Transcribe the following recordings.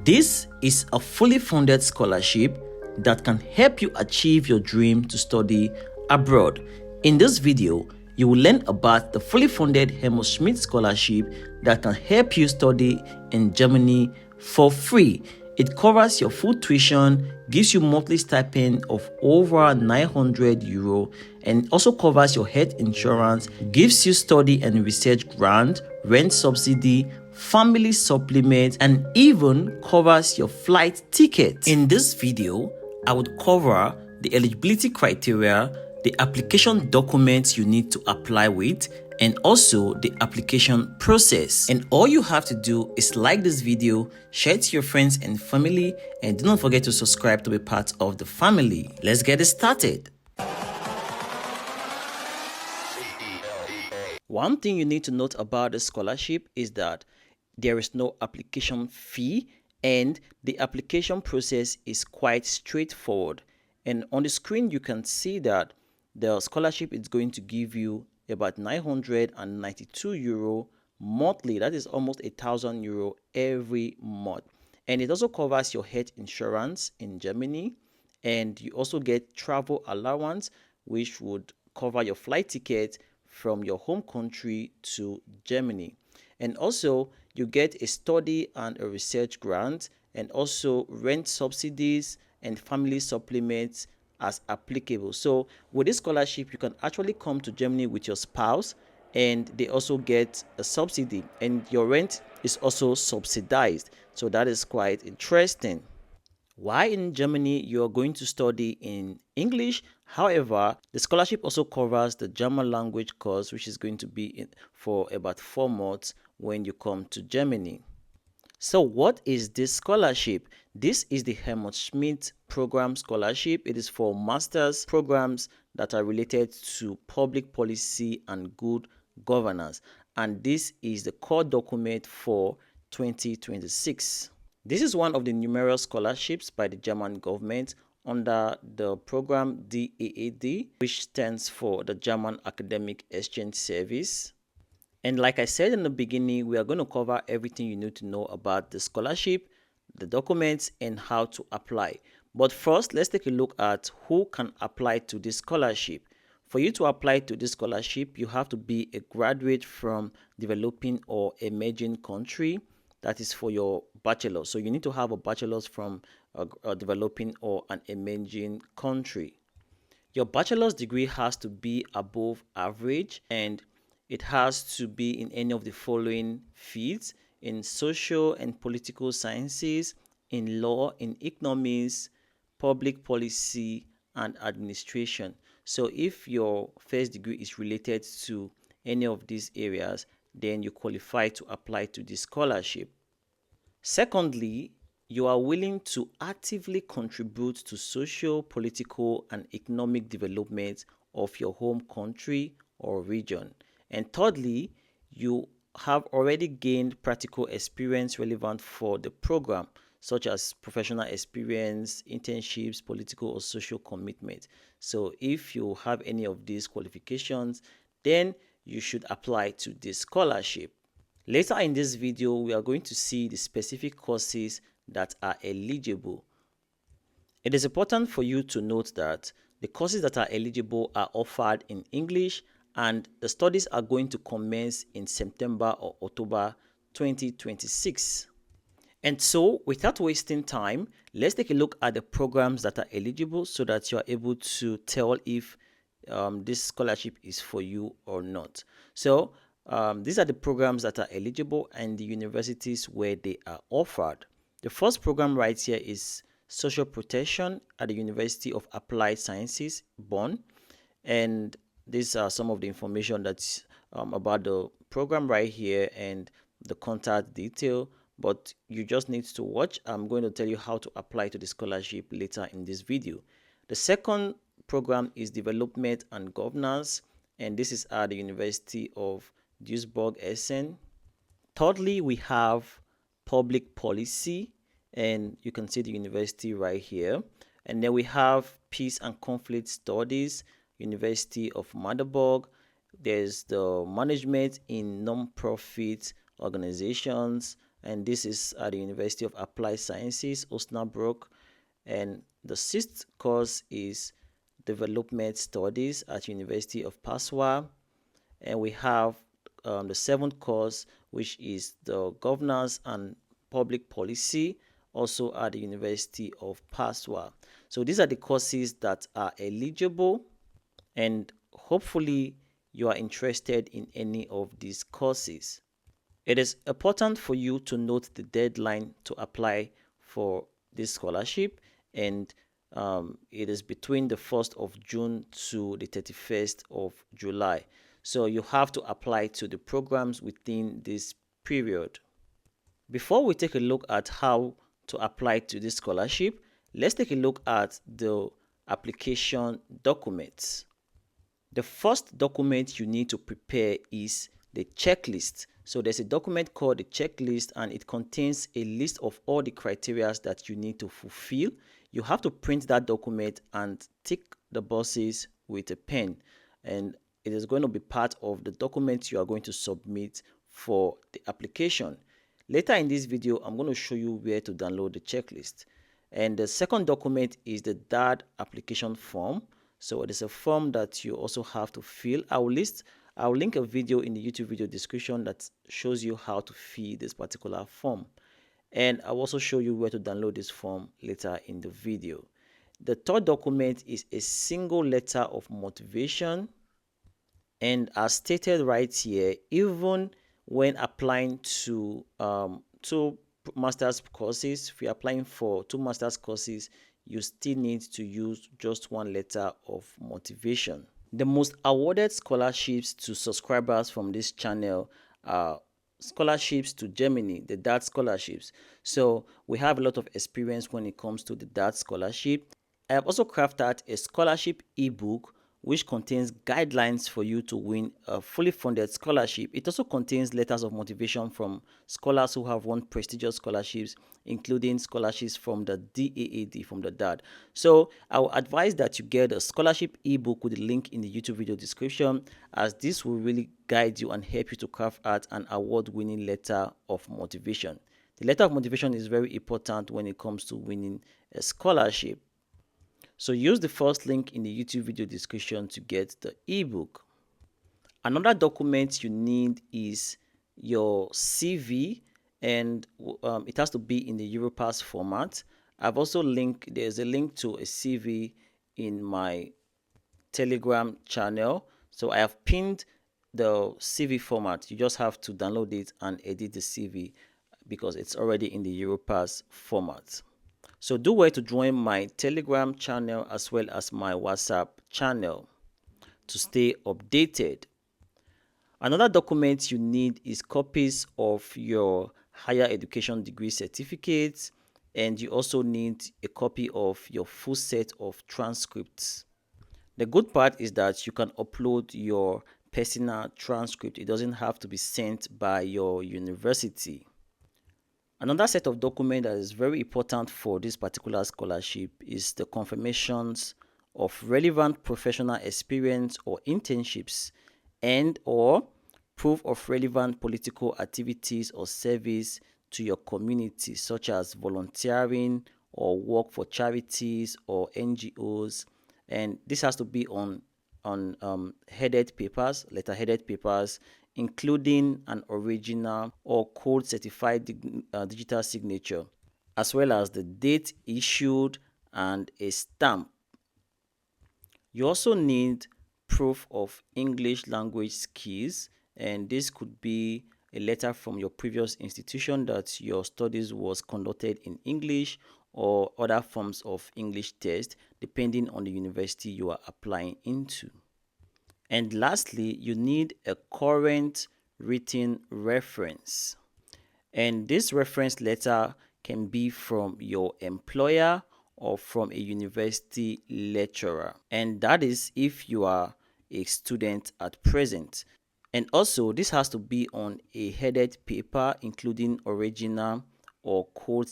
This is a fully funded scholarship that can help you achieve your dream to study abroad. In this video, you will learn about the fully funded Helmut Schmidt scholarship that can help you study in Germany for free. It covers your full tuition, gives you monthly stipend of over 900 euro, and also covers your health insurance, gives you study and research grant, rent subsidy, family supplement, and even covers your flight ticket. In this video, I would cover the eligibility criteria, the application documents you need to apply with, and also the application process. And all you have to do is like this video, share it to your friends and family, and do not forget to subscribe to be part of the family. Let's get it started. One thing you need to note about the scholarship is that there is no application fee, and the application process is quite straightforward. And on the screen, you can see that the scholarship is going to give you about 992 euro monthly. That is almost 1,000 euro every month. And it also covers your health insurance in Germany. And you also get travel allowance, which would cover your flight ticket from your home country to Germany. And also, you get a study and a research grant, and also rent subsidies and family supplements as applicable. So with this scholarship, you can actually come to Germany with your spouse, and they also get a subsidy, and your rent is also subsidized. So that is quite interesting. Why in Germany you are going to study in English? However, the scholarship also covers the German language course, which is going to be for about 4 months when you come to Germany. So what is this scholarship? This is the Helmut Schmidt program scholarship. It is for master's programs that are related to public policy and good governance. And this is the core document for 2026. This is one of the numerous scholarships by the German government under the program DAAD, which stands for the German Academic Exchange Service. And like I said in the beginning, we are going to cover everything you need to know about the scholarship, the documents, and how to apply. But first, let's take a look at who can apply to this scholarship. For you to apply to this scholarship, you have to be a graduate from developing or emerging country. That is for your bachelor. So you need to have a bachelor's from a developing or an emerging country. Your bachelor's degree has to be above average, and it has to be in any of the following fields: in social and political sciences, in law, in economics, public policy, and administration. So if your first degree is related to any of these areas, then you qualify to apply to this scholarship. Secondly, you are willing to actively contribute to social, political, and economic development of your home country or region. And thirdly, you have already gained practical experience relevant for the program, such as professional experience, internships, political or social commitment. So if you have any of these qualifications, then you should apply to this scholarship. Later in this video, we are going to see the specific courses that are eligible. It is important for you to note that the courses that are eligible are offered in English, and the studies are going to commence in September or October 2026. And so, without wasting time, let's take a look at the programs that are eligible so that you are able to tell if this scholarship is for you or not. So, these are the programs that are eligible and the universities where they are offered. The first program right here is Social Protection at the University of Applied Sciences, Bonn. And these are some of the information that's about the program right here and the contact detail. But you just need to watch. I'm going to tell you how to apply to the scholarship later in this video. The second program is Development and Governance, and this is at the University of Duisburg-Essen. Thirdly, we have Public Policy, and you can see the university right here. And then we have Peace and Conflict Studies, University of Magdeburg. There's the Management in Non-Profit Organizations, and this is at the University of Applied Sciences, Osnabrück. And the 6th course is Development Studies at University of Passau. And we have the 7th course, which is the Governance and Public Policy, also at the University of Passau. So these are the courses that are eligible, and hopefully you are interested in any of these courses. It is important for you to note the deadline to apply for this scholarship, and it is between the 1st of June to the 31st of July. So you have to apply to the programs within this period. Before we take a look at how to apply to this scholarship, let's take a look at the application documents. The first document you need to prepare is the checklist. So there's a document called the checklist, and it contains a list of all the criteria that you need to fulfill. You have to print that document and tick the boxes with a pen, and it is going to be part of the document you are going to submit for the application. Later in this video, I'm going to show you where to download the checklist. And the second document is the DAD application form. So it is a form that you also have to fill. I'll link a video in the YouTube video description that shows you how to fill this particular form. And I'll also show you where to download this form later in the video. The third document is a single letter of motivation. And as stated right here, even when applying to two master's courses, if you're applying for 2 master's courses, you still need to use just 1 letter of motivation. The most awarded scholarships to subscribers from this channel are scholarships to Germany, the DAD scholarships. So we have a lot of experience when it comes to the DAD scholarship. I have also crafted a scholarship ebook which contains guidelines for you to win a fully funded scholarship. It also contains letters of motivation from scholars who have won prestigious scholarships, including scholarships from the DAAD, from the DAD. So I will advise that you get a scholarship ebook with the link in the YouTube video description, as this will really guide you and help you to craft out an award-winning letter of motivation. The letter of motivation is very important when it comes to winning a scholarship. So use the first link in the YouTube video description to get the ebook. Another document you need is your CV, and it has to be in the Europass format. I've also there's a link to a CV in my Telegram channel. So I have pinned the CV format. You just have to download it and edit the CV because it's already in the Europass format. So do well to join my Telegram channel as well as my WhatsApp channel to stay updated. Another document you need is copies of your higher education degree certificates, and you also need a copy of your full set of transcripts. The good part is that you can upload your personal transcript. It doesn't have to be sent by your university. Another set of documents that is very important for this particular scholarship is the confirmations of relevant professional experience or internships, and or proof of relevant political activities or service to your community, such as volunteering or work for charities or NGOs. And this has to be on headed papers, letter-headed papers, including an original or code certified digital signature, as well as the date issued and a stamp. You also need proof of English language skills, and this could be a letter from your previous institution that your studies was conducted in English, or other forms of English test depending on the university you are applying into. And lastly, you need a current written reference. And this reference letter can be from your employer or from a university lecturer. And that is if you are a student at present. And also, this has to be on a headed paper, including original or code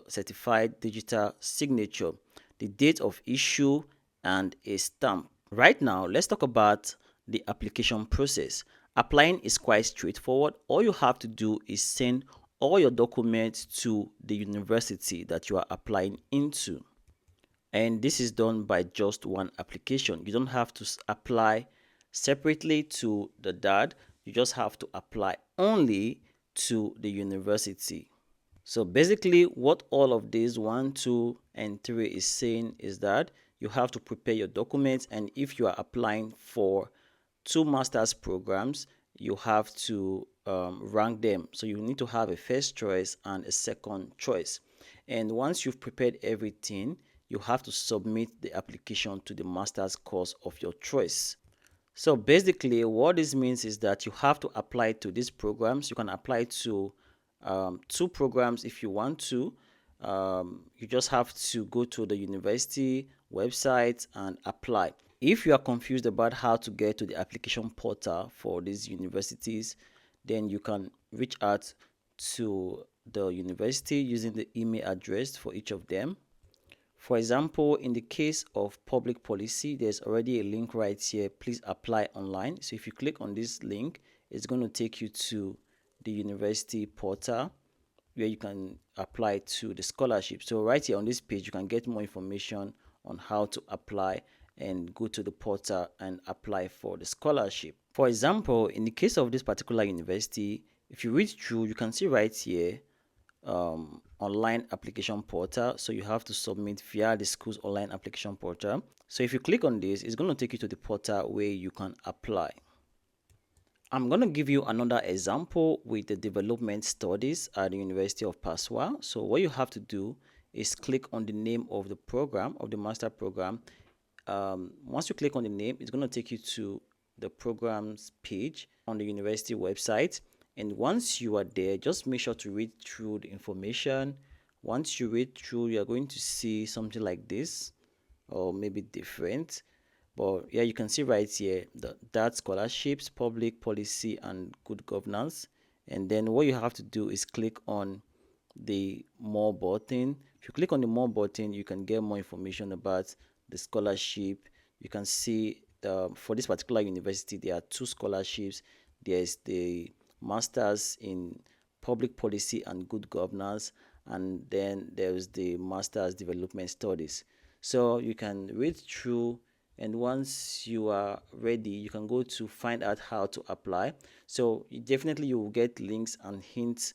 certified digital signature, the date of issue, and a stamp. Right now, let's talk about the application process. Applying is quite straightforward. All you have to do is send all your documents to the university that you are applying into. And this is done by just one application. You don't have to apply separately to the DAD. You just have to apply only to the university. So basically what all of these 1, 2, and 3 is saying is that you have to prepare your documents, and if you are applying for 2 master's programs, you have to rank them. So you need to have a first choice and a second choice. And once you've prepared everything, you have to submit the application to the master's course of your choice. So basically what this means is that you have to apply to these programs. You can apply to 2 programs if you want to. You just have to go to the university website and apply. If you are confused about how to get to the application portal for these universities, then you can reach out to the university using the email address for each of them. For example, in the case of public policy, there's already a link right here. Please apply online. So if you click on this link, it's going to take you to the university portal where you can apply to the scholarship. So right here on this page, you can get more information on how to apply and go to the portal and apply for the scholarship. For example, in the case of this particular university, if you read through, you can see right here online application portal. So you have to submit via the school's online application portal. So if you click on this, it's going to take you to the portal where you can apply. I'm going to give you another example with the development studies at the University of Pasua. So what you have to do is click on the name of the program, of the master program. Once you click on the name, it's going to take you to the programs page on the university website. And once you are there, just make sure to read through the information. Once you read through, you're going to see something like this, or maybe different. But yeah, you can see right here that scholarships, public policy, and good governance. And then what you have to do is click on the more button. If you click on the more button, you can get more information about the scholarship. You can see for this particular university, there are 2 scholarships. There's the Masters in Public Policy and Good Governance, and then there's the Masters Development Studies. So you can read through, and once you are ready, you can go to find out how to apply. So you will get links and hints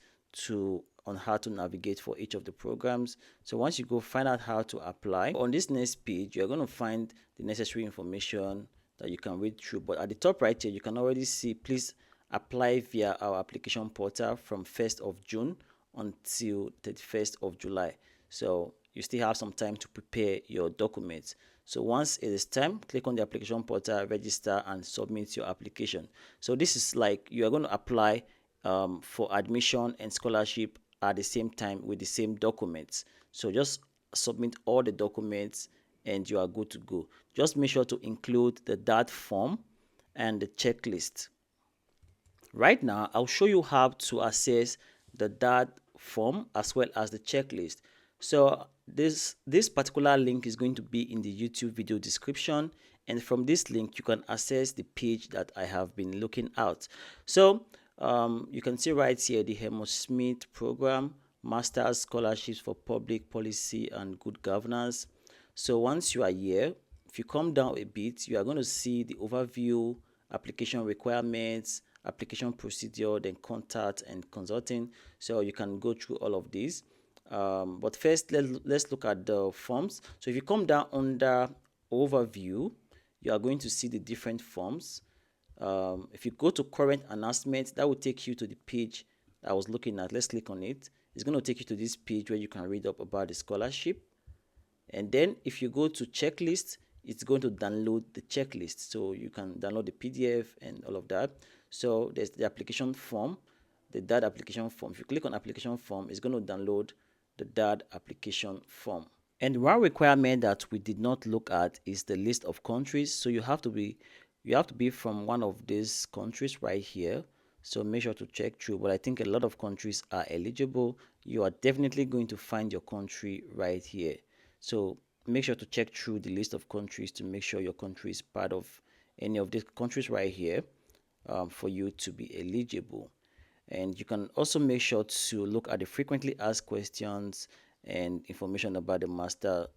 on how to navigate for each of the programs. So once you go find out how to apply, on this next page, you're going to find the necessary information that you can read through. But at the top right here, you can already see, please apply via our application portal from 1st of June until 31st of July. So you still have some time to prepare your documents. So once it is time, click on the application portal, register, and submit your application. So this is like you are going to apply for admission and scholarship at the same time with the same documents. So just submit all the documents and you are good to go. Just make sure to include the DAT form and the checklist. Right now, I'll show you how to access the DAT form as well as the checklist. So this particular link is going to be in the YouTube video description, and from this link you can access the page that I have been looking at. So you can see right here the Smith program, Master's Scholarships for Public Policy and Good Governance. So once you are here, if you come down a bit, you are going to see the overview, application requirements, application procedure, then contact and consulting. So you can go through all of these. But first, let's look at the forms. So if you come down under overview, you are going to see the different forms. If you go to current announcements, that will take you to the page I was looking at. Let's click on it. It's going to take you to this page where you can read up about the scholarship. And then if you go to checklist, it's going to download the checklist. So you can download the PDF and all of that. So there's the application form, the DAD application form. If you click on application form, it's going to download the DAD application form. And one requirement that we did not look at is the list of countries. So you have to be from one of these countries right here. So make sure to check through. But I think a lot of countries are eligible. You are definitely going to find your country right here. So make sure to check through the list of countries to make sure your country is part of any of these countries right here for you to be eligible. And you can also make sure to look at the frequently asked questions and information about the master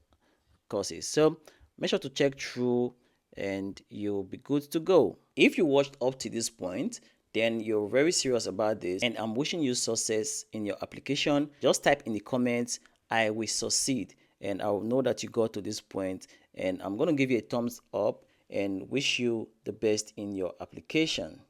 courses. So make sure to check through and you'll be good to go. If you watched up to this point, then you're very serious about this and I'm wishing you success in your application. Just type in the comments, I will succeed, and I'll know that you got to this point, and I'm going to give you a thumbs up and wish you the best in your application.